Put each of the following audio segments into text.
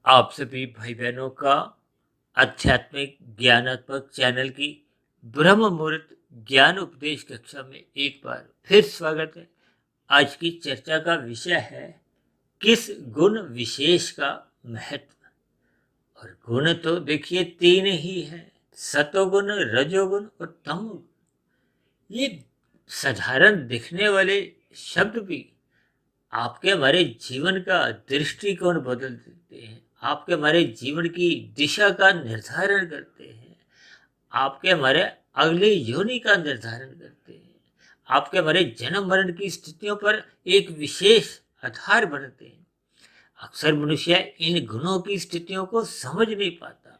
आप सभी भाई बहनों का आध्यात्मिक ज्ञानात्मक चैनल की ब्रह्म मुहूर्त ज्ञान उपदेश कक्षा में एक बार फिर स्वागत है। आज की चर्चा का विषय है किस गुण विशेष का महत्व। और गुण तो देखिए तीन ही हैं, सतोगुण, रजोगुण और तमोगुण। ये साधारण दिखने वाले शब्द भी आपके हमारे जीवन का दृष्टिकोण बदल देते हैं, आपके हमारे जीवन की दिशा का निर्धारण करते हैं, आपके हमारे अगले योनि का निर्धारण करते हैं, आपके हमारे जन्म मरण की स्थितियों पर एक विशेष आधार बनते हैं। अक्सर मनुष्य इन गुणों की स्थितियों को समझ नहीं पाता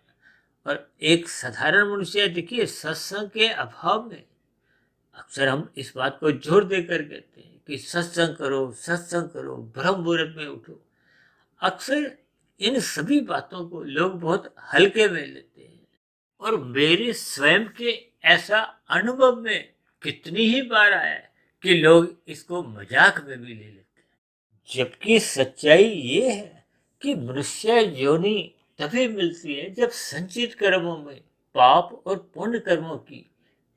और एक साधारण मनुष्य देखिए सत्संग के अभाव में अक्सर हम इस बात को जोर देकर कहते हैं कि सत्संग करो, ब्रह्म मुहूर्त में उठो। अक्सर इन सभी बातों को लोग बहुत हल्के में लेते हैं और मेरे स्वयं के ऐसा अनुभव में कितनी ही बार आया है कि लोग इसको मजाक में भी ले लेते हैं, जबकि सच्चाई ये है कि मनुष्य योनि तभी मिलती है जब संचित कर्मों में पाप और पुण्य कर्मों की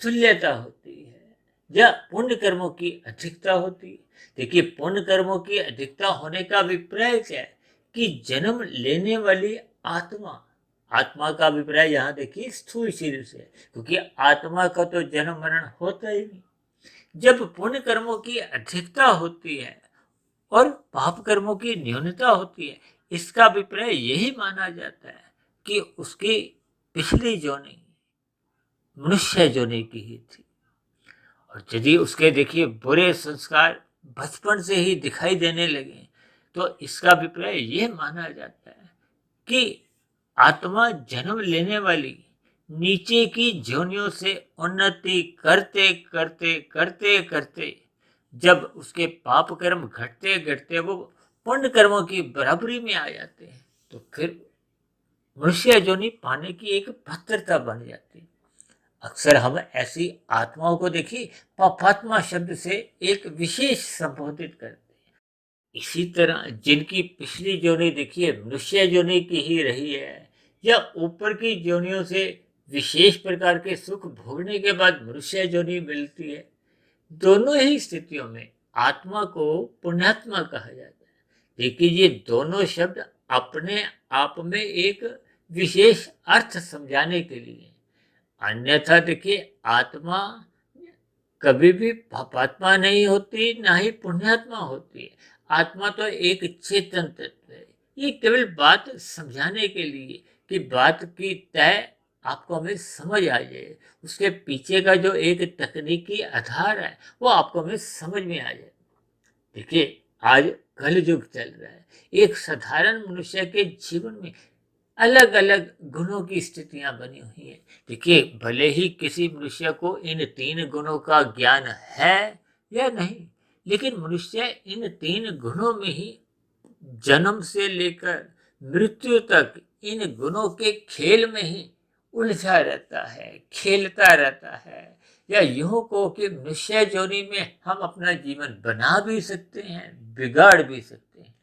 तुल्यता होती है या पुण्य कर्मों की अधिकता होती है। देखिए पुण्य कर्मों की अधिकता होने का अभिप्राय क्या है कि जन्म लेने वाली आत्मा, आत्मा का अभिप्राय यहाँ देखिए स्थूल शरीर से, क्योंकि आत्मा का तो जन्म मरण होता ही नहीं। जब पुण्य कर्मों की अधिकता होती है और पाप कर्मों की न्यूनता होती है, इसका अभिप्राय यही माना जाता है कि उसकी पिछली जोनी मनुष्य जोनी की ही थी। और यदि उसके देखिए बुरे संस्कार बचपन से ही दिखाई देने लगे तो इसका अभिप्राय यह माना जाता है कि आत्मा जन्म लेने वाली नीचे की जोनियों से उन्नति करते करते करते करते जब उसके पाप कर्म घटते घटते वो पुण्य कर्मों की बराबरी में आ जाते हैं तो फिर मनुष्य जोनि पाने की एक पात्रता बन जाती है। अक्सर हम ऐसी आत्माओं को देखिए पापात्मा शब्द से एक विशेष संबोधित करते हैं। इसी तरह जिनकी पिछली जोनी देखिए मनुष्य जोनी की ही रही है या ऊपर की जोनियों से विशेष प्रकार के सुख भोगने के बाद मनुष्य जोनी मिलती है, दोनों ही स्थितियों में आत्मा को पुण्यात्मा कहा जाता है। देखिए ये दोनों शब्द अपने आप में एक विशेष अर्थ समझाने के लिए, अन्यथा देखिए आत्मा कभी भी पापात्मा नहीं होती ना ही पुण्यात्मा होती है। आत्मा तो एक चेतन तत्व है। ये केवल बात समझाने के लिए कि बात की तय आपको हमें समझ आ जाए, उसके पीछे का जो एक तकनीकी आधार है वो आपको हमें समझ में आ जाए। देखिए आज कल युग चल रहा है, एक साधारण मनुष्य के जीवन में अलग अलग गुणों की स्थितियां बनी हुई हैं। देखिए भले ही किसी मनुष्य को इन तीन गुणों का ज्ञान है या नहीं, लेकिन मनुष्य इन तीन गुणों में ही जन्म से लेकर मृत्यु तक इन गुणों के खेल में ही उलझा रहता है, खेलता रहता है। या यूं को कि मनुष्य जोनी में हम अपना जीवन बना भी सकते हैं, बिगाड़ भी सकते हैं।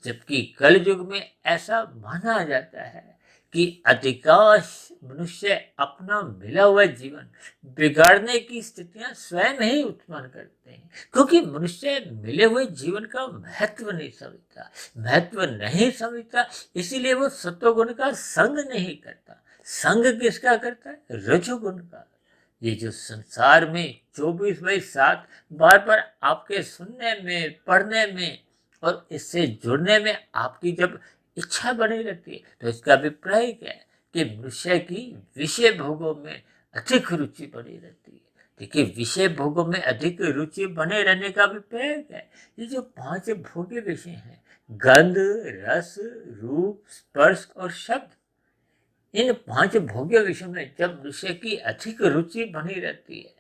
जबकि कल युग में ऐसा माना जाता है कि अधिकांश मनुष्य अपना मिला हुआ जीवन बिगाड़ने की स्थितियां स्वयं ही उत्पन्न करते हैं, क्योंकि मनुष्य मिले हुए जीवन का महत्व नहीं समझता, इसीलिए वो सत्वगुण का संग नहीं करता। संग किसका करता है? रजोगुण का। ये जो संसार में 24/7 बार बार आपके सुनने में, पढ़ने में और इससे जुड़ने में आपकी जब इच्छा बनी रहती है तो इसका अभिप्राय क्या है कि मनुष्य की विषय भोगों में अधिक रुचि बनी रहती है। देखिए विषय भोगों में अधिक रुचि बने रहने का अभिप्राय क्या है? ये जो 5 भोग्य विषय हैं, गंध, रस, रूप, स्पर्श और शब्द, इन 5 भोग्य विषयों में जब मनुष्य की अधिक रुचि बनी रहती है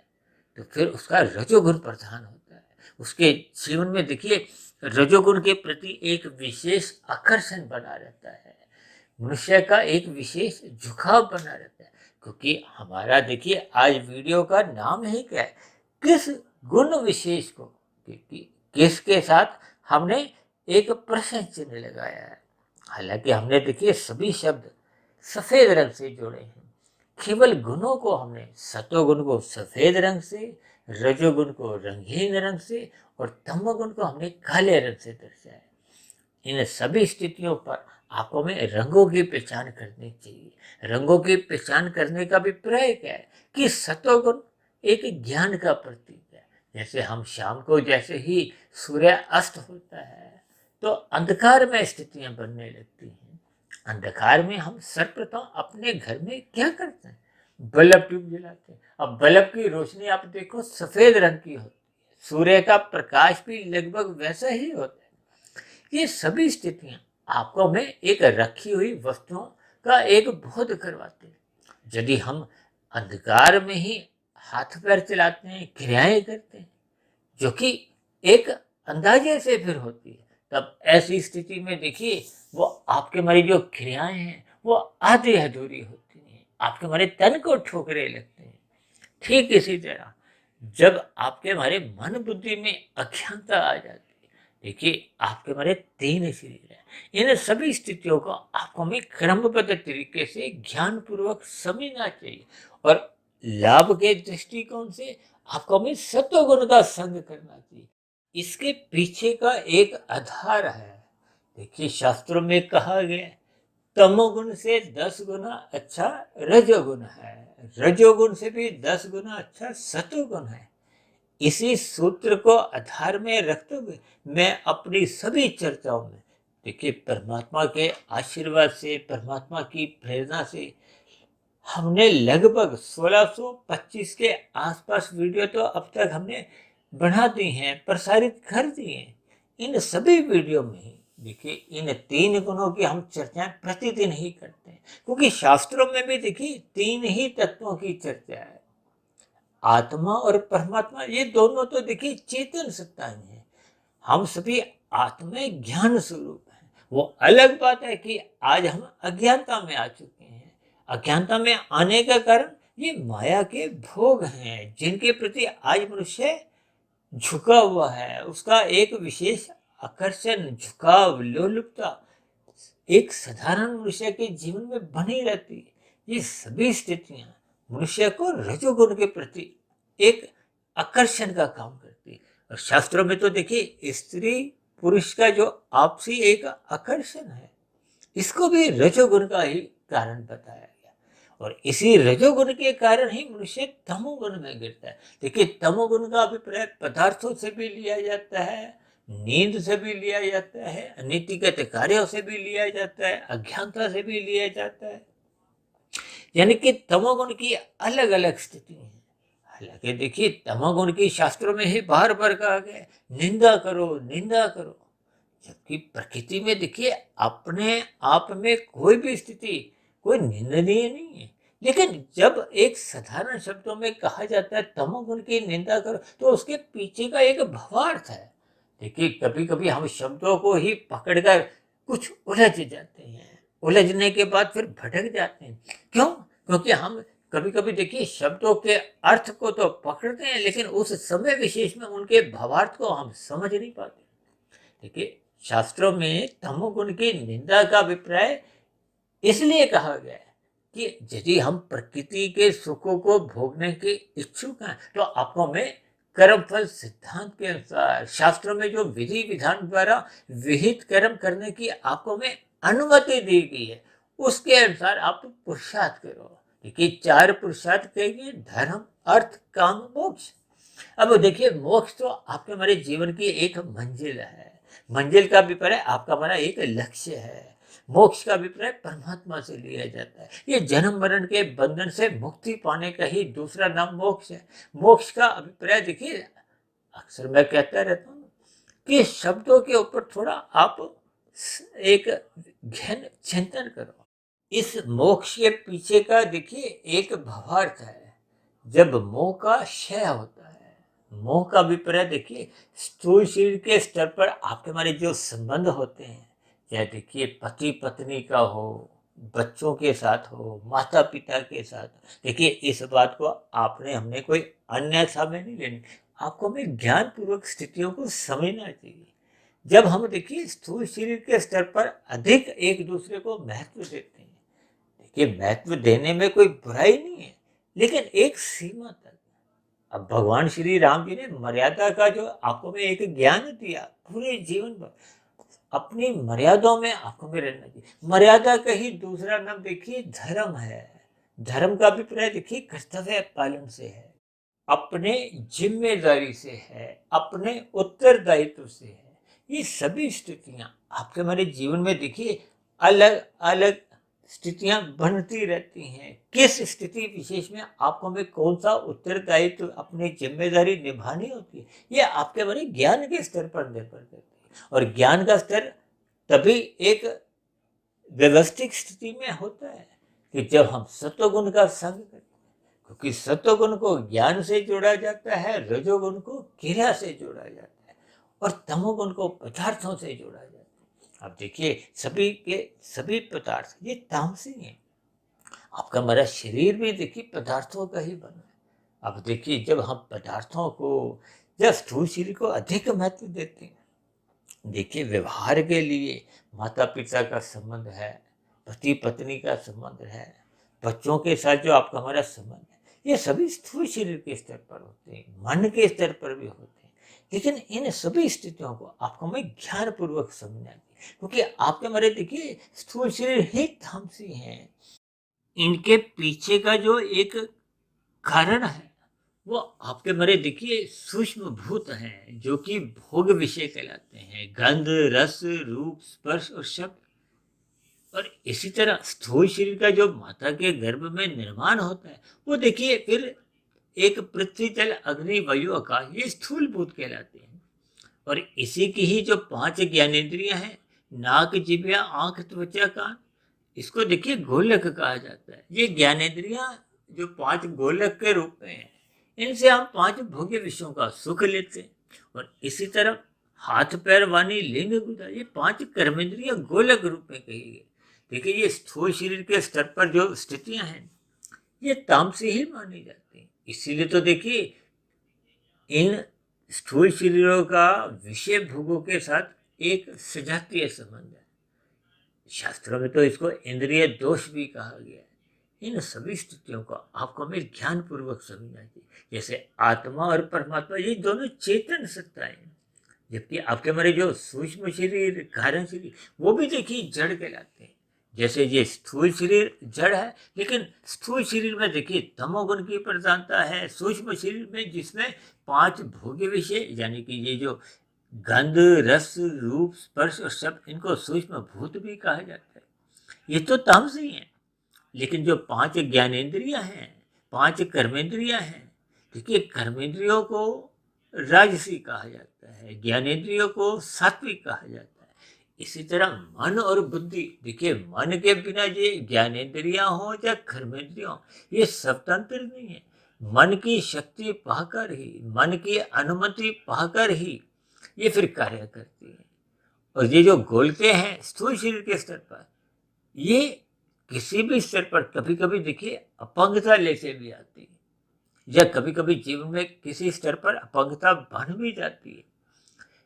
तो फिर उसका रजोगुण प्रधान होता है। उसके जीवन में देखिए रजोगुण के प्रति एक विशेष आकर्षण बना रहता है, मनुष्य का एक विशेष झुकाव बना रहता है। क्योंकि हमारा देखिए आज वीडियो का नाम ही क्या है, किस गुण विशेष को, क्योंकि किस के साथ हमने एक प्रश्न चिन्ह लगाया है। हालांकि हमने देखिए सभी शब्द सफेद रंग से जोड़े हैं। केवल गुणों को हमने सतोगुण को सफेद रंग से, रजोगुण को रंगीन रंग से और तमोगुण को हमने काले रंग से दर्शाया है। इन सभी स्थितियों पर आपको में रंगों की पहचान करनी चाहिए। रंगों की पहचान करने का भी अभिप्राय क्या है कि सतोगुण एक ज्ञान का प्रतीक है। जैसे हम शाम को जैसे ही सूर्य अस्त होता है तो अंधकार में स्थितियां बनने लगती हैं। अंधकार में हम सर्वप्रथम अपने घर में क्या करते हैं? बल्ब ट्यूब जलाते हैं। अब बल्ब की रोशनी आप देखो सफेद रंग की होती है, सूर्य का प्रकाश भी लगभग वैसा ही होता है। ये सभी स्थितियां आपको में एक रखी हुई वस्तुओं का एक बोध करवाते हैं। यदि हम अंधकार में ही हाथ पैर चलाते हैं, क्रियाएं करते हैं, जो कि एक अंदाजे से फिर होती है, तब ऐसी स्थिति में देखिए वो आपके हमारी जो क्रियाएं हैं वो आधी अधूरी होती हैं, आपके हमारे तन को ठोकरे लगते हैं। ठीक इसी तरह जब आपके हमारे मन बुद्धि में अज्ञानता आ जाती है, देखिए आपके हमारे 3 शरीर हैं। इन सभी स्थितियों को आपको हमें क्रमबद्ध तरीके से ज्ञान पूर्वक समझना चाहिए और लाभ के दृष्टिकोण से आपको हमें सत्वगुण का संग करना चाहिए। इसके पीछे का एक आधार है। देखिए शास्त्रों में कहा गया है, तमोगुण से 10 गुना अच्छा रजोगुण है, रजोगुण से भी 10 गुना अच्छा सतोगुण है। इसी सूत्र को आधार में रखते हुए मैं अपनी सभी चर्चाओं में देखिए परमात्मा के आशीर्वाद से, परमात्मा की प्रेरणा से हमने लगभग 1625 के आसपास वीडियो तो अब तक हमने बना दी हैं, प्रसारित कर दी हैं। इन सभी वीडियो में देखिए इन 3 गुणों की हम चर्चाएं प्रतिदिन ही करते हैं, क्योंकि शास्त्रों में भी देखिए 3 ही तत्वों की चर्चा है। आत्मा और परमात्मा ये दोनों तो देखिए चेतन सत्ताएं हैं। हम सभी आत्मा ज्ञान स्वरूप हैं। वो अलग बात है कि आज हम अज्ञानता में आ चुके हैं। अज्ञानता में आने का कारण ये माया के भोग हैं, जिनके प्रति आज मनुष्य झुका हुआ है। उसका एक विशेष आकर्षण, झुकाव, लोलुपता एक साधारण मनुष्य के जीवन में बनी रहती है। ये सभी स्थितियां मनुष्य को रजोगुण के प्रति एक आकर्षण का काम करती है। और शास्त्रों में तो देखिए स्त्री पुरुष का जो आपसी एक आकर्षण है, इसको भी रजोगुण का ही कारण बताया गया। और इसी रजोगुण के कारण ही मनुष्य तमोगुण में गिरता है। देखिए तमोगुण का अभिप्राय पदार्थों से भी लिया जाता है, नींद से भी लिया जाता है, अनीतिगत कार्यों से भी लिया जाता है, अज्ञानता से भी लिया जाता है। यानी कि तमोगुण की अलग अलग स्थिति है। हालांकि देखिए तमोगुण की शास्त्रों में ही बार बार कहा गया निंदा करो, निंदा करो। जबकि प्रकृति में देखिए अपने आप में कोई भी स्थिति कोई निंदनीय नहीं है। लेकिन जब एक साधारण शब्दों में कहा जाता है तमोगुण की निंदा करो, तो उसके पीछे का एक भावार्थ है। देखिए कभी कभी हम शब्दों को ही पकड़कर कुछ उलझ जाते हैं, उलझने के बाद फिर भटक जाते हैं। क्यों? क्योंकि हम कभी कभी देखिए शब्दों के अर्थ को तो पकड़ते हैं, लेकिन उस समय विशेष में उनके भावार्थ को हम समझ नहीं पाते। देखिए शास्त्रों में तमोगुण की निंदा का अभिप्राय इसलिए कहा गया है कि यदि हम प्रकृति के सुखों को भोगने के इच्छुक हैं, तो आपको में कर्मफल सिद्धांत के अनुसार शास्त्रों में जो विधि विधान द्वारा विहित कर्म करने की आपको में अनुमति दी गई है, उसके अनुसार आप पुरुषार्थ करो। देखिए 4 पुरुषार्थ कहेंगे, धर्म, अर्थ, काम, मोक्ष। अब देखिए मोक्ष तो आपके हमारे जीवन की एक मंजिल है। मंजिल का अभिप्राय आपका हमारा एक लक्ष्य है। मोक्ष का अभिप्राय परमात्मा से लिया जाता है। ये जन्म मरण के बंधन से मुक्ति पाने का ही दूसरा नाम मोक्ष है। मोक्ष का अभिप्राय देखिए अक्सर मैं कहता रहता हूँ कि शब्दों के ऊपर थोड़ा आप एक गहन चिंतन करो। इस मोक्ष के पीछे का देखिए एक भावार्थ है। जब मोह का क्षय होता है, मोह का अभिप्राय देखिए स्थूल शरीर के स्तर पर आपके हमारे जो संबंध होते हैं, चाहे देखिए पति पत्नी का हो, बच्चों के साथ हो, माता पिता के साथ, देखिए इस बात को आपने हमने कोई अन्यथा में नहीं लेनी। आपको हमें ज्ञान पूर्वक स्थितियों को समझना चाहिए। जब हम देखिए स्थूल शरीर के स्तर पर अधिक एक दूसरे को महत्व देते हैं, देखिए महत्व देने में कोई बुराई नहीं है, लेकिन एक सीमा तक। अब भगवान श्री राम जी ने मर्यादा का जो आपको में एक ज्ञान दिया, पूरे जीवन भर अपनी मर्यादाओं में आपको में रहना चाहिए। मर्यादा का ही दूसरा नाम देखिए धर्म है। धर्म का अभिप्राय देखिए कर्तव्य पालन से है, अपने जिम्मेदारी से है, अपने उत्तरदायित्व से है। ये सभी स्थितियां आपके हमारे जीवन में देखिए अलग अलग स्थितियां बनती रहती हैं। किस स्थिति विशेष में आपको में कौन सा उत्तरदायित्व अपनी जिम्मेदारी निभानी होती है, ये आपके हमारे ज्ञान के स्तर पर निर्भर करती है। और ज्ञान का स्तर तभी एक व्यवस्थित स्थिति में होता है कि जब हम सत्वगुण का संग करते हैं, क्योंकि सत्वगुण को ज्ञान से जोड़ा जाता है, रजोगुण को क्रिया से जोड़ा जाता है और तमोगुण को पदार्थों से जोड़ा जाता है। अब देखिए सभी के सभी पदार्थ ये तामसी हैं। आपका हमारा शरीर भी देखिए पदार्थों का ही बना है। अब देखिए जब हम पदार्थों को, जब स्थूल शरीर को अधिक महत्व देते हैं, देखिए व्यवहार के लिए माता पिता का संबंध है, पति पत्नी का संबंध है, बच्चों के साथ जो आपका हमारा संबंध है, ये सभी स्थूल शरीर के स्तर पर होते हैं, मन के स्तर पर भी होते हैं। लेकिन इन सभी स्थितियों को आपको हमें ज्ञान पूर्वक समझना चाहिए, क्योंकि आपके हमारे देखिए स्थूल शरीर ही तामसी हैं। इनके पीछे का जो एक कारण है वो आपके मरे देखिए सूक्ष्म भूत हैं, जो कि भोग विषय कहलाते हैं, गंध रस रूप स्पर्श और शब्द। और इसी तरह स्थूल शरीर का जो माता के गर्भ में निर्माण होता है, वो देखिए फिर एक पृथ्वी जल अग्नि वायु आकाश, ये स्थूल भूत कहलाते हैं। और इसी की ही जो 5 ज्ञानेंद्रियां हैं, नाक जिह्वा आंख त्वचा कान, इसको देखिए गोलक कहा जाता है। ये ज्ञानेंद्रियां जो 5 गोलक के रूप में है, इनसे हम 5 भोग्य विषयों का सुख लेते हैं। और इसी तरह हाथ पैर वाणी लिंग गुदा, ये 5 कर्मेंद्रियां गोलक रूप में कही गई। देखिए ये स्थूल शरीर के स्तर पर जो स्थितियां हैं, ये तामसी ही मानी जाती हैं। इसीलिए तो देखिए इन स्थूल शरीरों का विषय भोगों के साथ एक सजातीय संबंध है। शास्त्रों में तो इसको इंद्रिय दोष भी कहा गया है। इन सभी स्थितियों को आपको हमें ज्ञान पूर्वक समझना चाहिए। जैसे आत्मा और परमात्मा ये दोनों चेतन सत्ताएं हैं, जबकि आपके हमारे जो सूक्ष्म शरीर कारण शरीर वो भी देखिए जड़ कहलाते हैं। जैसे ये स्थूल शरीर जड़ है, लेकिन स्थूल शरीर में देखिए तमोगुण की प्रधानता है। सूक्ष्म शरीर में जिसमें 5 भोग्य विषय यानी कि ये जो गंध रस रूप स्पर्श और शब्द, इनको सूक्ष्म भूत भी कहा जाता है। ये तो तामसी हैं। लेकिन जो 5 ज्ञानेंद्रियां हैं, 5 कर्मेंद्रियां हैं, देखिए कर्मेंद्रियों को राजसी कहा जाता है, ज्ञानेंद्रियों को सात्विक कहा जाता है। इसी तरह मन और बुद्धि, देखिए मन के बिना ये ज्ञानेंद्रियां हो या कर्मेंद्रियां हो, ये स्वतंत्र नहीं है। मन की शक्ति पाकर ही, मन की अनुमति पाकर ही ये फिर कार्य करती है। और ये जो गोलके हैं स्थूल शरीर के स्तर पर, ये किसी भी स्तर पर कभी कभी देखिए अपंगता लेके भी आती है, या कभी कभी जीवन में किसी स्तर पर अपंगता बन भी जाती है।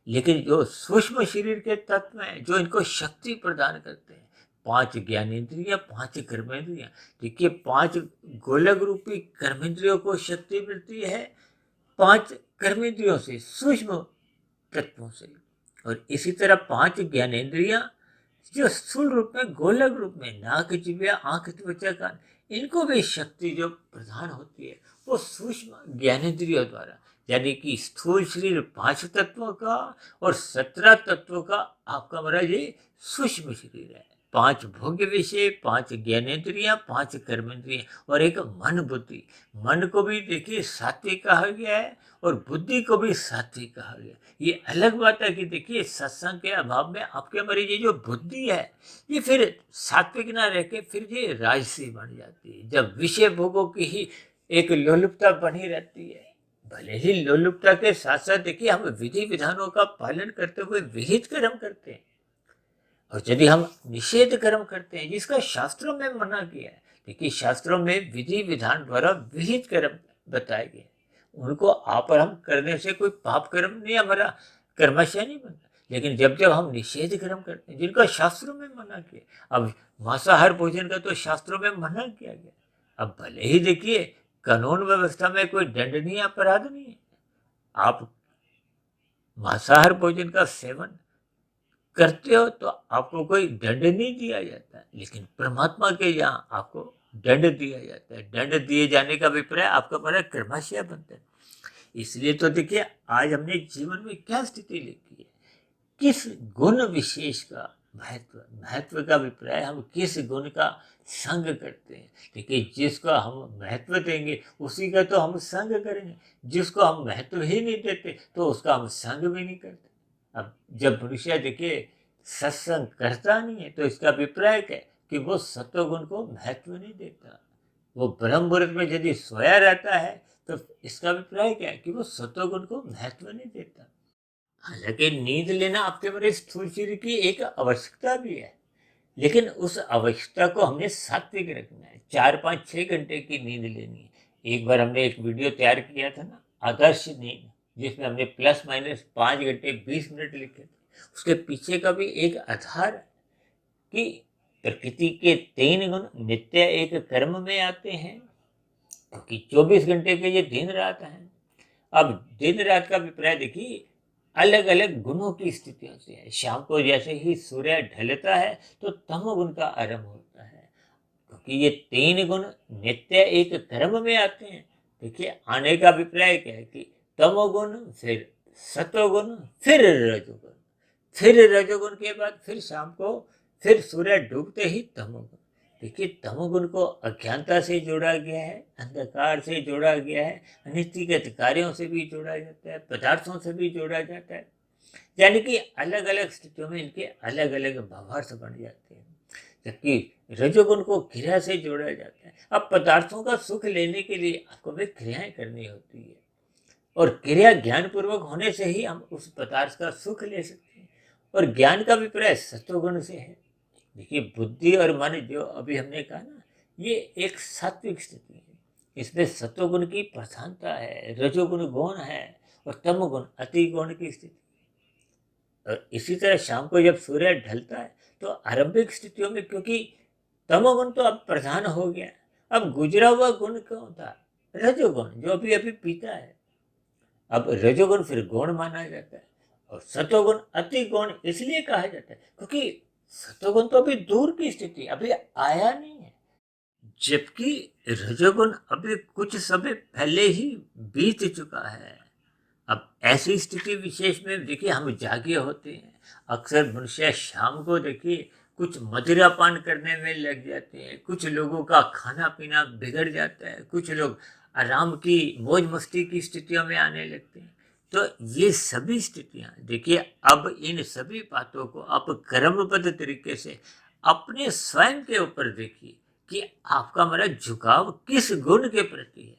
लेकिन जो सूक्ष्म शरीर के तत्व हैं, जो इनको शक्ति प्रदान करते हैं, 5 ज्ञानेंद्रियां 5 कर्मेंद्रियां, देखिए 5 गोलक रूपी कर्मेंद्रियों को शक्ति मिलती है 5 कर्मेंद्रियों से, सूक्ष्म तत्वों से। और इसी तरह 5 ज्ञानेंद्रियां जो स्थूल रूप में गोलक रूप में नाक जिह्वा आंख त्वचा कान, इनको भी शक्ति जो प्रदान होती है वो सूक्ष्म ज्ञानेंद्रियों द्वारा, यानी कि स्थूल शरीर 5 तत्वों का और 17 तत्वों का आपका हमारा ये सूक्ष्म शरीर है। 5 भोग्य विषय, 5 ज्ञानेंद्रियां, 5 कर्मेंद्रियां और एक मन बुद्धि। मन को भी देखिए सात्विक कहा गया है और बुद्धि को भी सात्विक कहा गया। ये अलग बात है कि देखिए सत्संग के अभाव में आपके हमारी ये जो बुद्धि है, ये फिर सात्विक ना रह के फिर ये राजसी बन जाती है, जब विषय भोगों की ही एक लोलुपता बनी रहती है। भले ही लोलुपता के साथ साथ देखिए हम विधि विधानों का पालन करते हुए विहित कर्म करते हैं, और यदि हम निषेध कर्म करते हैं जिसका शास्त्रों में मना किया है, देखिए शास्त्रों में विधि विधान द्वारा विहित कर्म बताए गए, उनको आप और हम करने से कोई पाप कर्म नहीं, हमारा कर्माशय नहीं बनता। लेकिन जब जब हम निषेध कर्म करते हैं जिनका शास्त्रों में मना किया, अब मांसाहार भोजन का तो शास्त्रों में मना किया गया, अब भले ही देखिए कानून व्यवस्था में कोई दंडनीय अपराध नहीं है, आप मांसाहार भोजन का सेवन करते हो तो आपको कोई दंड नहीं दिया जाता है, लेकिन परमात्मा के यहाँ आपको दंड दिया जाता है। दंड दिए जाने का अभिप्राय आपका बड़ा कर्माशय बनता है। इसलिए तो देखिए आज हमने जीवन में क्या स्थिति लिखी है, किस गुण विशेष का महत्व का अभिप्राय हम किस गुण का संग करते हैं। देखिए जिसको हम महत्व देंगे उसी का तो हम संग करेंगे, जिसको हम महत्व ही नहीं देते तो उसका हम संग भी नहीं करते। अब जब मनुष्य देखिए सत्संग करता नहीं है तो इसका अभिप्राय क्या है कि वो सत्वगुण को महत्व नहीं देता। वो ब्रह्म मुहूर्त में यदि सोया रहता है तो इसका अभिप्राय क्या है कि वो सत्वगुण को महत्व नहीं देता। हालांकि नींद लेना आपके मेरे स्थूल शरीर की एक आवश्यकता भी है, लेकिन उस आवश्यकता को हमने सात्विक रखना है। 4-5-6 घंटे की नींद लेनी है। एक बार हमने एक वीडियो तैयार किया था ना, आदर्श नींद, जिसमें हमने ±5 घंटे 20 मिनट लिखे थे। उसके पीछे का भी एक आधार है कि प्रकृति के 3 गुण नित्य एक कर्म में आते हैं, क्योंकि 24 घंटे के ये दिन रात हैं। अब दिन रात का अभिप्राय देखिए अलग अलग गुणों की स्थितियों से है। शाम को जैसे ही सूर्य ढलता है तो तमोगुण का आरंभ होता है, क्योंकि ये 3 गुण नित्य एक कर्म में आते हैं। देखिए आने का अभिप्राय क्या है कि तमोगुण, फिर सत्वगुण, फिर रजोगुण, फिर रजोगुण के बाद फिर शाम को फिर सूर्य डूबते ही तमोगुण। देखिए तमोगुण को अज्ञानता से जोड़ा गया है, अंधकार से जोड़ा गया है, अनित्यगत कार्यों से भी जोड़ा जाता है, पदार्थों से भी जोड़ा जाता है। यानी कि अलग अलग स्थितियों में इनके अलग अलग भावार्थ बन जाते हैं। जबकि रजोगुण को क्रिया से जोड़ा जाता है। अब पदार्थों का सुख लेने के लिए आपको भी क्रियाएं करनी होती है, और क्रिया ज्ञान पूर्वक होने से ही हम उस पदार्थ का सुख ले सकते हैं। और ज्ञान का अभिप्राय सत्वगुण से है। देखिए बुद्धि और मन जो अभी हमने कहा ना, ये एक सात्विक स्थिति है। इसमें सत्वगुण की प्रधानता है, रजोगुण गौण है और तमोगुण अति गौण की स्थिति। और इसी तरह शाम को जब सूर्य ढलता है तो आरंभिक स्थितियों में, क्योंकि तमोगुण तो अब प्रधान हो गया, अब गुजरा हुआ गुण कौन था? रजोगुण, जो अभी अभी पीता है। अब रजोगुण फिर गौण माना जाता है, और सत्वगुण अति गौण इसलिए कहा जाता है क्योंकि सत्वगुण तो अभी दूर की स्थिति, अभी आया नहीं है, जबकि रजोगुण अभी कुछ समय पहले ही बीत चुका है। अब ऐसी स्थिति विशेष में देखिए हम जागे होते हैं। अक्सर मनुष्य शाम को देखिए कुछ मदिरा पान करने में लग जाते हैं, कुछ लोगों का खाना पीना बिगड़ जाता है, कुछ लोग आराम की मौज मस्ती की स्थितियों में आने लगते हैं। तो ये सभी स्थितियां देखिए, अब इन सभी बातों को आप कर्मबद्ध तरीके से अपने स्वयं के ऊपर देखिए कि आपका मेरा झुकाव किस गुण के प्रति है।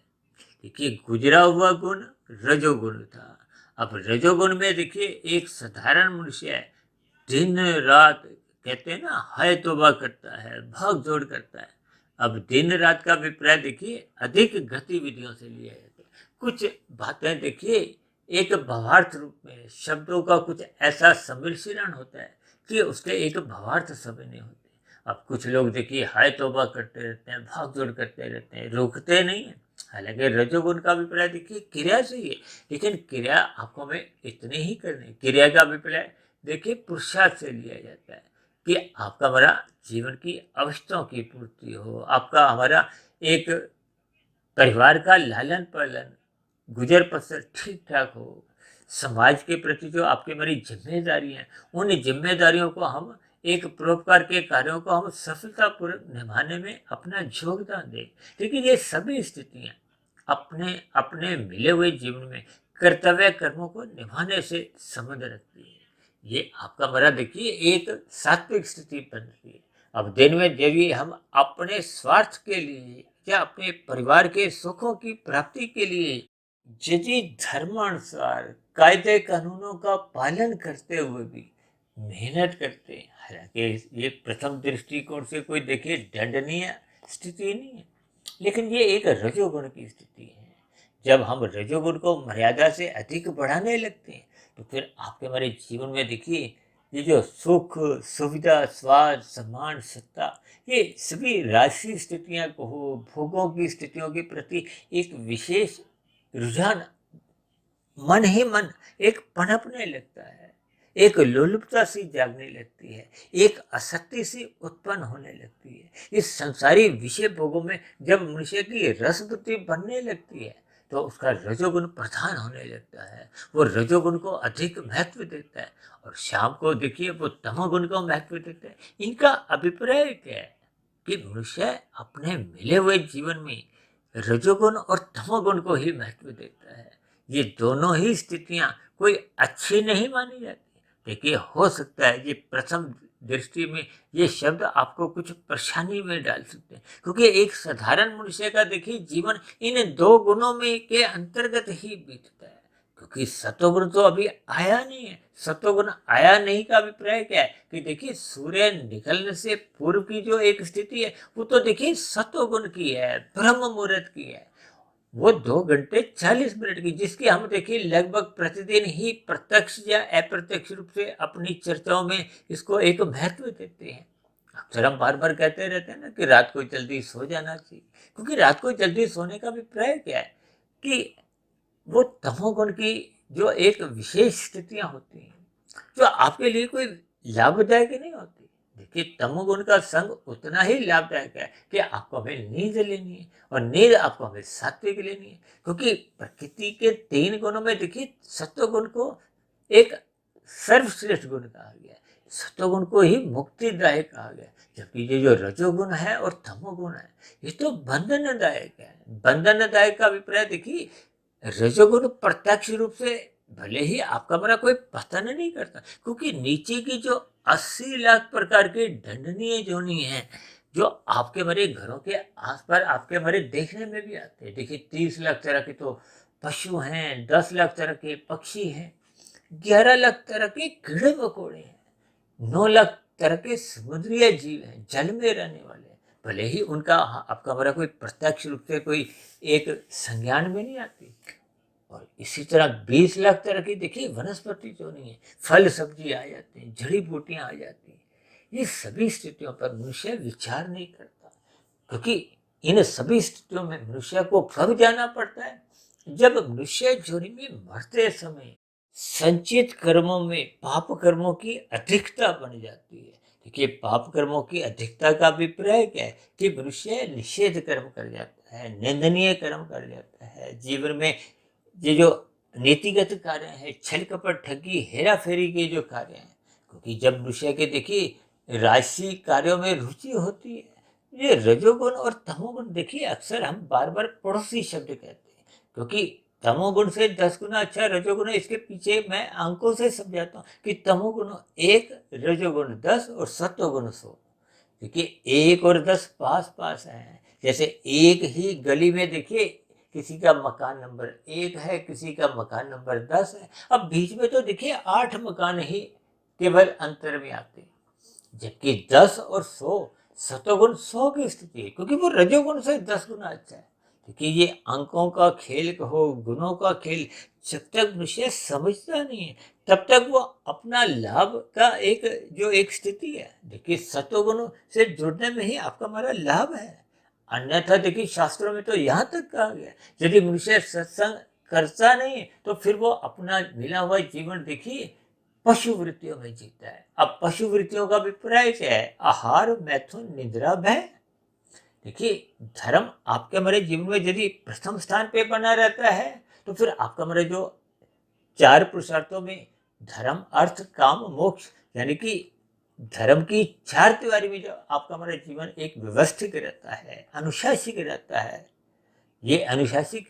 देखिए गुजरा हुआ गुण रजोगुण था। अब रजोगुण में देखिए एक साधारण मनुष्य है, दिन रात कहते हैं ना, हाय तौबा करता है, भाग दौड़ करता है। अब दिन रात का अभिप्राय देखिए अधिक गतिविधियों से लिया जाता है। कुछ बातें देखिए एक भावार्थ रूप में, शब्दों का कुछ ऐसा सम्मिश्रण होता है कि उसके एक भावार्थ सभी नहीं होते। अब कुछ लोग देखिए हाय तौबा करते रहते हैं, भाग दौड़ करते रहते हैं, रोकते नहीं है। हालांकि रजोगुण का अभिप्राय देखिए क्रिया से ही है, लेकिन क्रिया आपको में इतनी ही करनी। क्रिया का अभिप्राय देखिए पुरुषार्थ से लिया जाता है कि आपका हमारा जीवन की आवश्यकताओं की पूर्ति हो, आपका हमारा एक परिवार का लालन पालन, गुजर बसर ठीक ठाक हो, समाज के प्रति जो आपकी हमारी जिम्मेदारी है, उन जिम्मेदारियों को हम एक परोपकार के कार्यों को हम सफलतापूर्वक निभाने में अपना योगदान दें। लेकिन ये सभी स्थितियाँ अपने अपने मिले हुए जीवन में कर्तव्य कर्मों को निभाने से संबंध रखती है। ये आपका मेरा देखिए एक सात्विक स्थिति बनती है। अब दिन में यदि हम अपने स्वार्थ के लिए या अपने परिवार के सुखों की प्राप्ति के लिए यदि धर्मानुसार कायदे कानूनों का पालन करते हुए भी मेहनत करते हैं, हालांकि ये प्रथम दृष्टिकोण से कोई देखिए दंडनीय स्थिति नहीं है, लेकिन ये एक रजोगुण की स्थिति है। जब हम रजोगुण को मर्यादा से अधिक बढ़ाने लगते हैं तो फिर आपके हमारे जीवन में देखिए ये जो सुख, सुविधा, स्वाद, सम्मान, सत्ता, ये सभी राशि स्थितियाँ कहो, भोगों की स्थितियों के प्रति एक विशेष रुझान मन ही मन एक पनपने लगता है, एक लोलुपता सी जागने लगती है, एक आसक्ति सी उत्पन्न होने लगती है। इस संसारी विषय भोगों में जब मनुष्य की रस बुद्धि बनने लगती है तो उसका रजोगुण प्रधान होने लगता है। वो रजोगुण को अधिक महत्व देता है और शाम को देखिए वो तमोगुण को महत्व देता है। इनका अभिप्राय क्या है कि मनुष्य अपने मिले हुए जीवन में रजोगुण और तमोगुण को ही महत्व देता है। ये दोनों ही स्थितियां कोई अच्छी नहीं मानी जाती। देखिए हो सकता है ये प्रथम दृष्टि में ये शब्द आपको कुछ परेशानी में डाल सकते हैं, क्योंकि एक साधारण मनुष्य का देखिए जीवन इन दो गुणों में के अंतर्गत ही बीतता है। क्योंकि सतोगुण तो अभी आया नहीं है। सतोगुण आया नहीं का अभिप्राय क्या है कि देखिए सूर्य निकलने से पूर्व की जो एक स्थिति है वो तो देखिए सतोगुण की है, ब्रह्म मुहूर्त की है। वो 2 घंटे 40 मिनट की, जिसकी हम देखिए लगभग प्रतिदिन ही प्रत्यक्ष या अप्रत्यक्ष रूप से अपनी चर्चाओं में इसको एक महत्व देते हैं। अक्सर हम बार बार कहते रहते हैं ना कि रात को जल्दी सो जाना चाहिए, क्योंकि रात को जल्दी सोने का अभिप्राय क्या है कि वो तमोगुण की जो एक विशेष स्थितियां होती हैं जो आपके लिए कोई लाभदायक नहीं होती। देखिए तमोगुण का संग उतना ही लाभदायक है कि आपको हमें नींद लेनी है और नींद आपको हमें सात्विक लेनी है, क्योंकि प्रकृति के 3 गुणों में देखिए सत्वगुण को एक सर्वश्रेष्ठ गुण कहा गया है। सत्वगुण को ही मुक्तिदायक कहा गया है, जबकि ये जो रजोगुण है और तमोगुण है ये तो बंधनदायक है। बंधनदायक का अभिप्राय देखिए रजोगुण प्रत्यक्ष रूप से भले ही आपका बड़ा कोई पतन नहीं करता, क्योंकि नीचे की जो 80 लाख प्रकार के दंडनीय जोनी है जो आपके हमारे घरों के आसपास आपके हमारे देखने में भी आते हैं। देखिए 30 लाख तरह के तो पशु हैं, 10 लाख तरह के पक्षी हैं, 11 लाख तरह के कीड़े मकोड़े हैं, 9 लाख तरह के समुद्रीय जीव हैं, जल में रहने वाले हैं। भले ही उनका आपका हमारा कोई प्रत्यक्ष रूप से कोई एक संज्ञान में नहीं आती। और इसी तरह 20 लाख तरह की देखिए वनस्पति जो नहीं है, फल सब्जी आ जाते हैं, जड़ी बूटियां आ जाती हैं। ये सभी स्थितियों पर मनुष्य विचार नहीं करता, क्योंकि इन सभी स्थितियों में मनुष्य को कब जाना पड़ता है जब मनुष्य जोनी में मरते समय संचित कर्मों में पाप कर्मों की अधिकता बन जाती है। देखिए पाप कर्मों की अधिकता का अभिप्राय क्या है कि मनुष्य निषेध कर्म कर जाता है, निंदनीय कर्म कर जाता है। जीवन में ये जो नीतिगत कार्य है, छल कपट ठगी हेरा फेरी के जो कार्य हैं, क्योंकि जब मनुष्य के देखिए राशि कार्यों में रुचि होती है, ये रजोगुण और तमोगुण देखिए अक्सर हम बार बार पड़ोसी शब्द कहते हैं, क्योंकि तमोगुण से 10 गुना अच्छा रजोगुण है। इसके पीछे मैं अंकों से समझाता हूँ कि तमोगुण 1, रजोगुण 10 और सत्वगुण 100। देखिए 1 और 10 पास पास हैं। जैसे एक ही गली में देखिए किसी का मकान नंबर 1 है, किसी का मकान नंबर 10 है। अब बीच में तो देखिए 8 मकान ही केवल अंतर में आते हैं, जबकि 10 और 100 सतोगुण 100 की स्थिति है, क्योंकि वो रजोगुण से 10 गुना अच्छा है। देखिए ये अंकों का खेल कहो, गुणों का खेल, जब तक मनुष्य समझता नहीं है तब तक वो अपना लाभ का एक जो एक स्थिति है, देखिए सतोगुण से जुड़ने में ही आपका हमारा लाभ है। अन्यथा देखिए शास्त्रों में तो यहाँ तक कहा गया यदि मनुष्य सत्संग करता नहीं तो फिर वो अपना मिला हुआ जीवन देखिए पशु वृत्तियों में जीता है। अब पशु वृत्तियों का अभिप्राय क्या है? आहार, मैथुन, निद्रा, भय। देखिए धर्म आपके हमारे जीवन में यदि प्रथम स्थान पे बना रहता है तो फिर आपका हमारे जो 4 पुरुषार्थों में धर्म, अर्थ, काम, मोक्ष, यानी कि धर्म की 4 तिवारी में जो आपका हमारा जीवन एक व्यवस्थित रहता है, अनुशासित रहता है। ये अनुशासित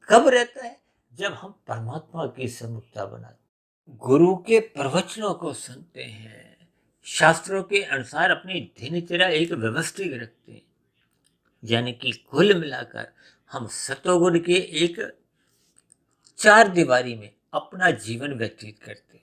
कब रहता है? जब हम परमात्मा की सम्मुखता बनाते, गुरु के प्रवचनों को सुनते हैं, शास्त्रों के अनुसार अपनी दिनचर्या एक व्यवस्थित रखते हैं, यानी कि कुल मिलाकर हम सतोगुण के एक 4 दीवारी में अपना जीवन व्यतीत करते हैं।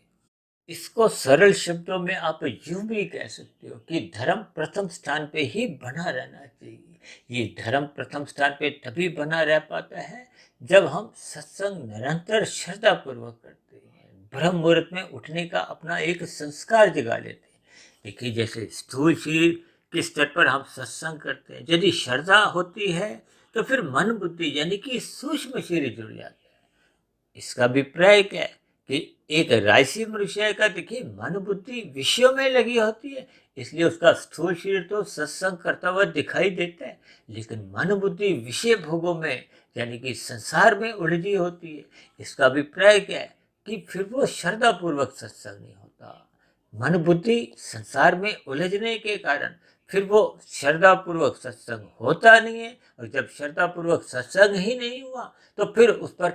इसको सरल शब्दों में आप यूं भी कह सकते हो कि धर्म प्रथम स्थान पे ही बना रहना चाहिए। ये धर्म प्रथम स्थान पे तभी बना रह पाता है जब हम सत्संग निरंतर श्रद्धा पूर्वक करते हैं, ब्रह्म मुहूर्त में उठने का अपना एक संस्कार जगा लेते हैं। देखिए, जैसे स्थूल शरीर के स्तर पर हम सत्संग करते हैं, यदि श्रद्धा होती है तो फिर मन बुद्धि यानी कि सूक्ष्म शरीर जुड़ जाता है। इसका अभिप्राय क्या है कि एक राशि मनुष्य का देखिए मन बुद्धि विषयों में लगी होती है, इसलिए उसका स्थूल शरीर तो सत्संग करता हुआ दिखाई देता है, लेकिन मन बुद्धि विषय भोगों में यानी कि संसार में उलझी होती है। इसका अभिप्राय क्या है कि फिर वो श्रद्धा पूर्वक सत्संग नहीं होता। मन बुद्धि संसार में उलझने के कारण फिर वो श्रद्धा पूर्वक सत्संग होता नहीं है, और जब श्रद्धा पूर्वक सत्संग ही नहीं हुआ तो फिर उस पर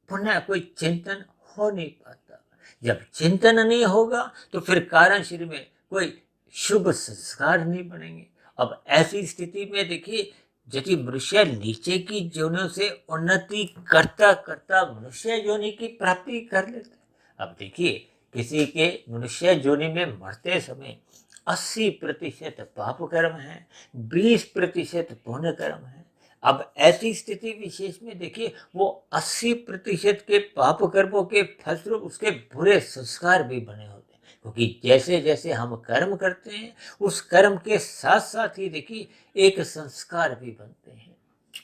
पुनः कोई चिंतन हो नहीं पाता। जब चिंतन नहीं होगा तो फिर कारण शरीर में कोई शुभ संस्कार नहीं बनेंगे। अब ऐसी स्थिति में देखिए, यदि मनुष्य नीचे की योनियों से उन्नति करता करता मनुष्य योनि की प्राप्ति कर लेता है। अब देखिए, किसी के मनुष्य योनि में मरते समय 80% पाप कर्म है, 20% पुण्य कर्म है। अब ऐसी स्थिति विशेष में देखिए, वो 80% के पाप कर्मों के फलस्वरूप उसके बुरे संस्कार भी बने होते हैं, क्योंकि जैसे जैसे हम कर्म करते हैं उस कर्म के साथ साथ ही देखिए एक संस्कार भी बनते हैं।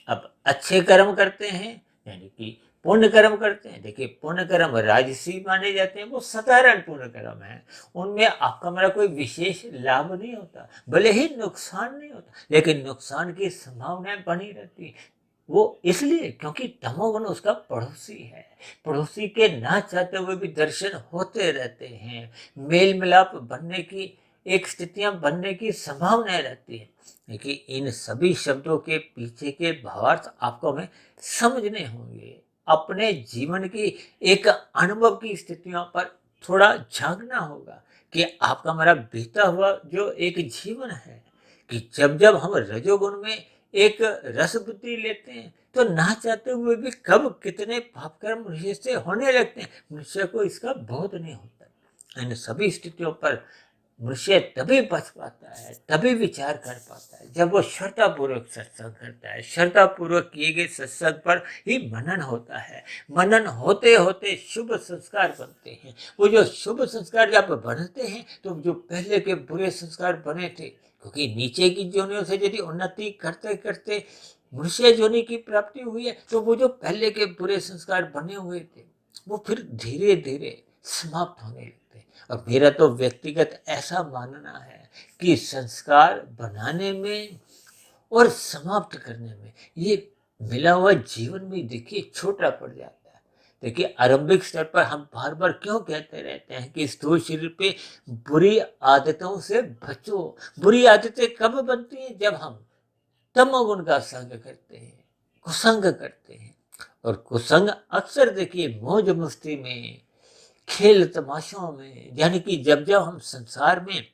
अब अच्छे कर्म करते हैं यानी कि पुण्य कर्म करते हैं, देखिए पुण्य कर्म राजसी माने जाते हैं, वो साधारण पुण्य कर्म है, उनमें आपका मेरा कोई विशेष लाभ नहीं होता, भले ही नुकसान नहीं होता, लेकिन नुकसान की संभावनाएं बनी रहती है। वो इसलिए क्योंकि तमोगुण उसका पड़ोसी है, पड़ोसी के ना चाहते हुए भी दर्शन होते रहते हैं, मेल मिलाप बनने की एक स्थितियां बनने की संभावनाएं रहती है। देखिए, इन सभी शब्दों के पीछे के भावार्थ आपको हमें समझने होंगे। अपने जीवन की एक अनुभव की स्थितियों पर थोड़ा झांकना होगा कि आपका मेरा बीता हुआ जो एक जीवन है, कि जब जब हम रजोगुण में एक रस बुद्धि लेते हैं तो ना चाहते हुए भी कब कितने पाप कर्म मनुष्य से होने लगते हैं, मनुष्य को इसका बोध नहीं होता। इन सभी स्थितियों पर मनुष्य तभी बच पाता है, तभी विचार कर पाता है, जब वो श्रद्धापूर्वक सत्संग करता है। श्रद्धापूर्वक किए गए सत्संग पर ही मनन होता है, मनन होते होते शुभ संस्कार बनते हैं। वो जो शुभ संस्कार जब बनते हैं तो जो पहले के बुरे संस्कार बने थे, क्योंकि नीचे की योनियों से यदि उन्नति करते करते मनुष्य योनि की प्राप्ति हुई है तो वो जो पहले के बुरे संस्कार बने हुए थे वो फिर धीरे धीरे समाप्त होने लगते हैं। और मेरा तो व्यक्तिगत ऐसा मानना है कि संस्कार बनाने में और समाप्त करने में ये मिला हुआ जीवन में देखिए छोटा पड़ जाता है। देखिए, आरंभिक स्तर पर हम बार बार क्यों कहते रहते हैं कि स्थूल शरीर पे बुरी आदतों से बचो। बुरी आदतें कब बनती हैं? जब हम तमोगुण का संग करते हैं, कुसंग करते हैं। और कुसंग अक्सर देखिए मौज मस्ती में, खेल तमाशों में, यानी कि जब जब हम संसार में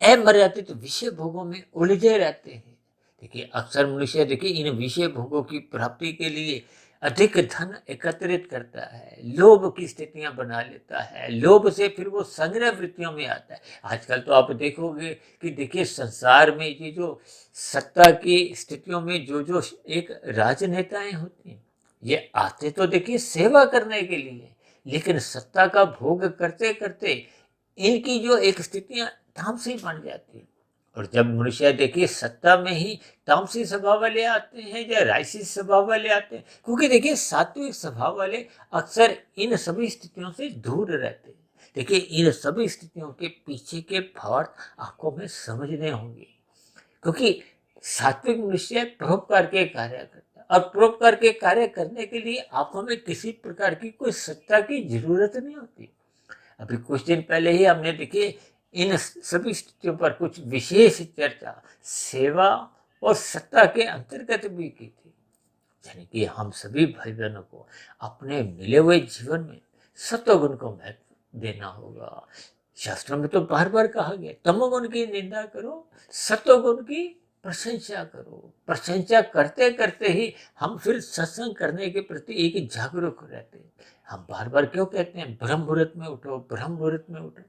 अमर्यादित विषय भोगों में उलझे रहते हैं। देखिए, अक्सर मनुष्य देखिए इन विषय भोगों की प्राप्ति के लिए अधिक धन एकत्रित करता है, लोभ की स्थितियां बना लेता है, लोभ से फिर वो संग्रह वृत्तियों में आता है। आजकल तो आप देखोगे कि देखिए संसार में ये जो सत्ता की स्थितियों में जो जो एक राजनेताएं होती हैं, ये आते तो देखिए सेवा करने के लिए, लेकिन सत्ता का भोग करते करते इनकी जो एक स्थितियां तामसी बन जाती है। और जब मनुष्य देखिए सत्ता में ही तामसी स्वभाव वाले आते हैं या राजसी स्वभाव वाले आते हैं, क्योंकि देखिए सात्विक स्वभाव वाले अक्सर इन सभी स्थितियों से दूर रहते हैं। देखिए, इन सभी स्थितियों के पीछे के भावार्थ आपको हमें समझने होंगे, क्योंकि सात्विक मनुष्य परोपकार के कार्य करता है, और परोपकार के कार्य करने के लिए आपको हमें किसी प्रकार की कोई सत्ता की जरूरत नहीं होती। अभी कुछ दिन पहले ही हमने देखिए इन सभी स्थितियों पर कुछ विशेष चर्चा सेवा और सत्ता के अंतर्गत भी की थी। यानी कि हम सभी भाई बहनों को अपने मिले हुए जीवन में सत्वगुण को महत्व देना होगा। शास्त्रों में तो बार बार कहा गया, तमोगुण की निंदा करो, सत्वगुण की प्रशंसा करो। प्रशंसा करते करते ही हम फिर सत्संग करने के प्रति एक जागरूक रहते हैं। हम बार बार क्यों कहते हैं ब्रह्म मुहूर्त में उठो, ब्रह्म मुहूर्त में उठो?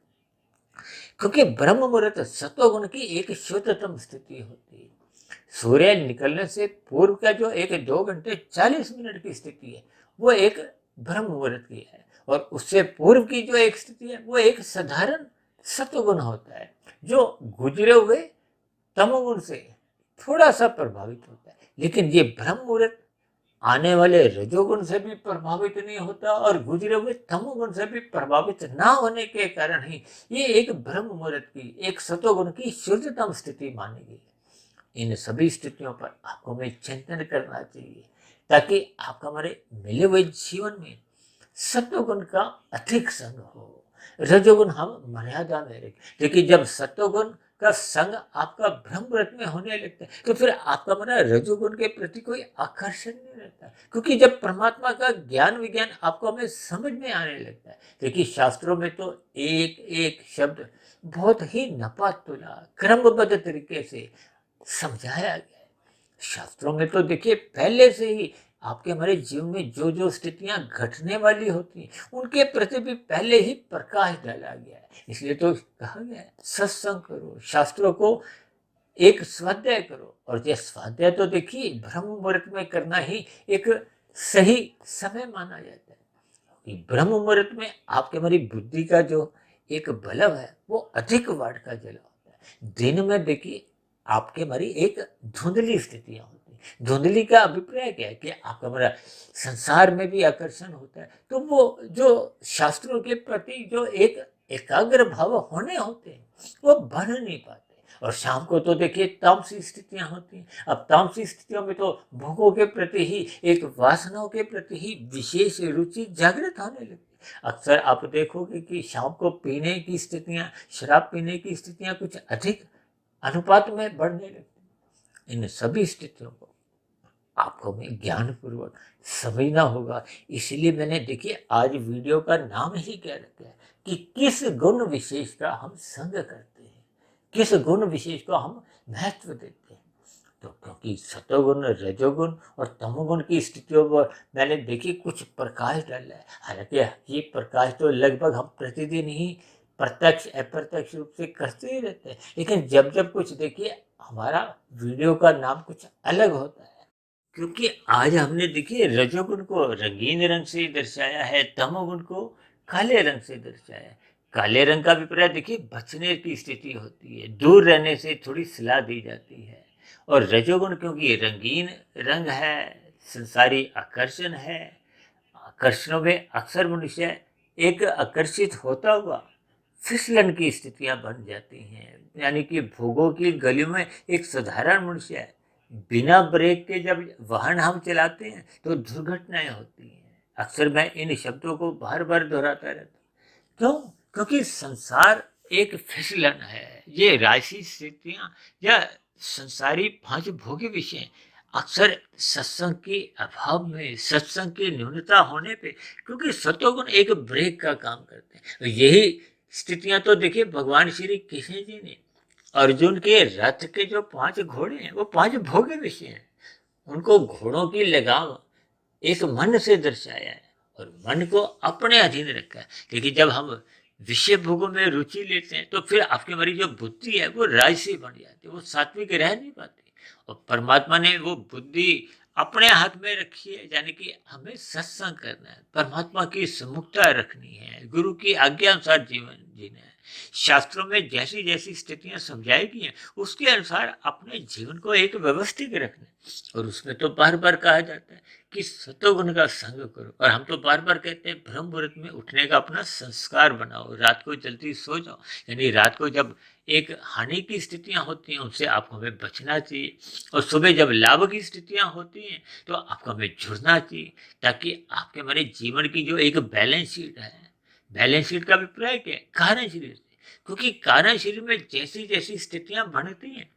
क्योंकि ब्रह्म मुहूर्त सत्वगुण की एक शुद्धतम स्थिति होती है। सूर्य निकलने से पूर्व का जो एक 2 घंटे 40 मिनट की स्थिति है, वो एक ब्रह्म मुहूर्त की है। और उससे पूर्व की जो एक स्थिति है वो एक साधारण सत्वगुण होता है, जो गुजरे हुए तमोगुण से थोड़ा सा प्रभावित होता है। लेकिन ये ब्रह्म मुहूर्त आने वाले रजोगुण से भी प्रभावित नहीं होता और गुजरे हुए तमोगुण से भी प्रभावित ना होने के कारण ही ये एक ब्रह्म मुहूर्त की, एक सतोगुण की शुद्धतम स्थिति मानी गई है। इन सभी स्थितियों पर आपको में चिंतन करना चाहिए, ताकि आपका हमारे मिले हुए जीवन में सत्वगुण का अधिक संग हो, रजोगुण हम मर्यादा में रखें। लेकिन जब सत्वगुण का संग आपका ब्रह्मव्रत में होने लगता है, तो फिर आपका हमारा रजोगुण के प्रति कोई आकर्षण नहीं रहता, क्योंकि जब परमात्मा का ज्ञान विज्ञान आपको हमें समझ में आने लगता है। देखिए, शास्त्रों में तो एक एक शब्द बहुत ही नपा तुला क्रमबद्ध तरीके से समझाया गया है। शास्त्रों में तो देखिए पहले से ही आपके हमारे जीवन में जो जो स्थितियां घटने वाली होती हैं उनके प्रति भी पहले ही प्रकाश डाला गया है। इसलिए तो कहा गया है सत्संग करो, शास्त्रों को एक स्वाध्याय करो। और ये स्वाध्याय तो देखिए ब्रह्म मुहूर्त में करना ही एक सही समय माना जाता है, कि ब्रह्म मुहूर्त में आपके हमारी बुद्धि का जो एक बलव है वो अधिक वाट का जला होता है। दिन में देखिए आपके हमारी एक धुंधली स्थितियां होती हैं। धुंधली का अभिप्राय क्या है कि आपका हमारा संसार में भी आकर्षण होता है, तो वो जो शास्त्रों के प्रति जो एक एकाग्र भाव होने होते हैं वो बन नहीं पाते। और शाम को तो देखिए तामसी स्थितियां होती हैं। अब तामसी स्थितियों में तो भोगों के प्रति ही, एक वासनाओं के प्रति ही विशेष रुचि जागृत होने लगती है। अक्सर आप देखोगे कि शाम को पीने की स्थितियां, शराब पीने की स्थितियां कुछ अधिक अनुपात में बढ़ने लगती। इन सभी स्थितियों को आपको में ज्ञान पूर्वक समझना होगा। इसलिए मैंने देखिए आज वीडियो का नाम ही क्या रखा है कि किस गुण विशेष का हम संग करते हैं, किस गुण विशेष को हम महत्व देते हैं। तो क्योंकि सतोगुण, रजोगुण और तमोगुण की स्थितियों पर मैंने देखी कुछ प्रकाश डाला है। हालांकि ये प्रकाश तो लगभग हम प्रतिदिन ही प्रत्यक्ष अप्रत्यक्ष रूप से करते ही रहते हैं, लेकिन जब जब कुछ देखिए हमारा वीडियो का नाम कुछ अलग होता है, क्योंकि आज हमने देखिए रजोगुण को रंगीन रंग से दर्शाया है, तमोगुण को काले रंग से दर्शाया है। काले रंग का अभिप्राय देखिए बचने की स्थिति होती है, दूर रहने से थोड़ी सलाह दी जाती है। और रजोगुण क्योंकि रंगीन रंग है, संसारी आकर्षण है, आकर्षणों में अक्सर मनुष्य एक आकर्षित होता हुआ फिसलन की स्थितियां बन जाती हैं। यानी कि भोगों की गलियों में एक साधारण मनुष्य है, बिना ब्रेक के जब वाहन हम चलाते हैं तो दुर्घटनाएं होती हैं। अक्सर मैं इन शब्दों को बार बार दोहराता रहता हूँ। क्यों? क्योंकि संसार एक फिसलन है। ये राशि स्थितियां या संसारी पांच भोगी विषय अक्सर सत्संग के अभाव में, सत्संग की न्यूनता होने पे, क्योंकि सतोगुण एक ब्रेक का काम करते हैं। तो यही स्थितियां तो देखिए भगवान श्री कृष्ण जी ने अर्जुन के रथ के जो 5 घोड़े हैं वो 5 भोग्य विषय हैं। उनको घोड़ों की लगाम एक मन से दर्शाया है और मन को अपने अधीन रखा है। लेकिन जब हम विषय भोगों में रुचि लेते हैं तो फिर आपकी हमारी जो बुद्धि है वो राजसी बन जाती है, वो सात्विक रह नहीं पाती। और परमात्मा ने वो बुद्धि अपने हाथ में रखी है, यानी कि हमें सत्संग करना है, परमात्मा की सम्मुखता रखनी है, गुरु की आज्ञा अनुसार जीवन जीना है। शास्त्रों में जैसी जैसी स्थितियां समझाई गई हैं उसके अनुसार अपने जीवन को एक व्यवस्थित रखना है। और उसमें तो बार बार कहा जाता है कि सतोगुण का संग करो। और हम तो बार बार कहते हैं ब्रह्म मुहूर्त में उठने का अपना संस्कार बनाओ, रात को जल्दी सो जाओ। यानी रात को जब एक हानि की स्थितियां होती हैं उनसे आपको हमें बचना चाहिए, और सुबह जब लाभ की स्थितियां होती हैं तो आपको हमें जुड़ना चाहिए, ताकि आपके हमारे जीवन की जो एक बैलेंस शीट है, बैलेंस शीट का अभिप्राय क्या है? कारण शरीर से। क्योंकि कारण शरीर में जैसी जैसी स्थितियां बनती हैं,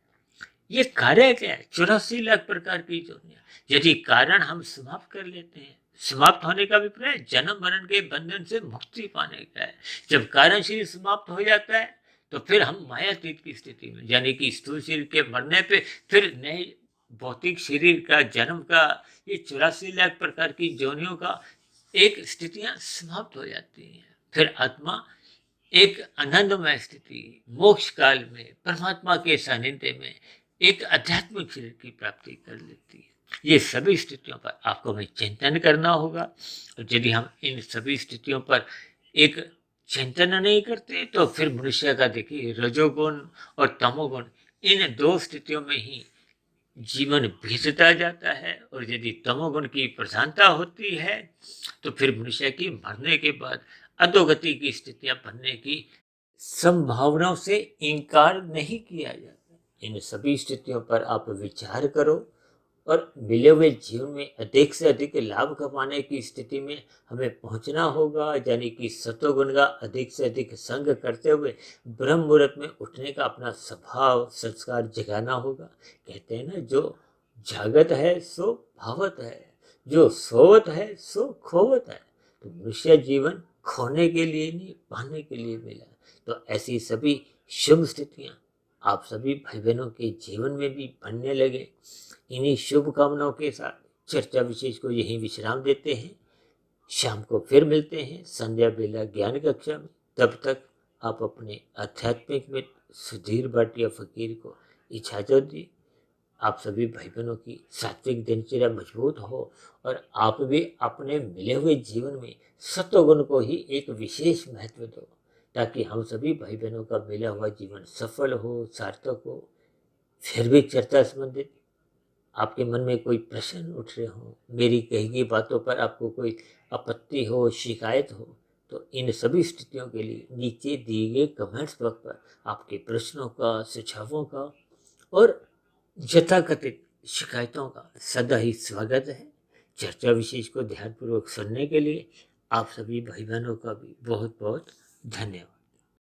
ये कार्य क्या है? 84 लाख प्रकार की योनियां। यदि कारण हम समाप्त कर लेते हैं, समाप्त होने का अभिप्राय जन्म मरण के बंधन से मुक्ति पाने का है। जब कारण शरीर समाप्त हो जाता है तो फिर हम मायातीत की स्थिति में, यानी कि स्थूल शरीर के मरने पे फिर नए भौतिक शरीर का जन्म का, ये 84 लाख प्रकार की योनियों का एक स्थितियां समाप्त हो जाती हैं। फिर आत्मा एक आनंदमय स्थिति, मोक्ष काल में परमात्मा के सानिध्य में एक आध्यात्मिक शरीर की प्राप्ति कर लेती है। ये सभी स्थितियों पर आपको हमें चिंतन करना होगा। और यदि हम इन सभी स्थितियों पर एक चिंतन नहीं करते तो फिर मनुष्य का देखिए रजोगुण और तमोगुण, इन दो स्थितियों में ही जीवन बीतता जाता है। और यदि तमोगुण की प्रधानता होती है तो फिर मनुष्य की मरने के बाद अधोगति की स्थितियां बनने की संभावनाओं से इनकार नहीं किया जाता। इन सभी स्थितियों पर आप विचार करो और मिले हुए जीवन में अधिक से अधिक लाभ कमाने की स्थिति में हमें पहुंचना होगा। यानी कि सत्वगुण का अधिक से अधिक संग करते हुए ब्रह्म मुहूर्त में उठने का अपना स्वभाव संस्कार जगाना होगा। कहते हैं ना, जो जागत है सो भावत है, जो सोवत है सो खोवत है। तो मनुष्य जीवन खोने के लिए नहीं, पाने के लिए मिला। तो ऐसी सभी शुभ स्थितियां आप सभी भाई बहनों के जीवन में भी बनने लगे। इन्हीं शुभकामनाओं के साथ चर्चा विशेष को यहीं विश्राम देते हैं। शाम को फिर मिलते हैं संध्या बेला ज्ञान कक्षा में। तब तक आप अपने आध्यात्मिक मित्र सुधीर भाटिया फकीर को इजाजत दी। आप सभी भाई बहनों की सात्विक दिनचर्या मजबूत हो और आप भी अपने मिले हुए जीवन में सत्वगुण को ही एक विशेष महत्व दो, ताकि हम सभी भाई बहनों का मिला हुआ जीवन सफल हो, सार्थक हो। फिर भी चर्चा संबंधित आपके मन में कोई प्रश्न उठ रहे हो, मेरी कही गई बातों पर आपको कोई आपत्ति हो, शिकायत हो, तो इन सभी स्थितियों के लिए नीचे दिए गए कमेंट्स बॉक्स पर आपके प्रश्नों का, सुझावों का और यथाकथित शिकायतों का सदा ही स्वागत है। चर्चा विशेष को ध्यानपूर्वक सुनने के लिए आप सभी भाई बहनों का भी बहुत बहुत धन्यवाद।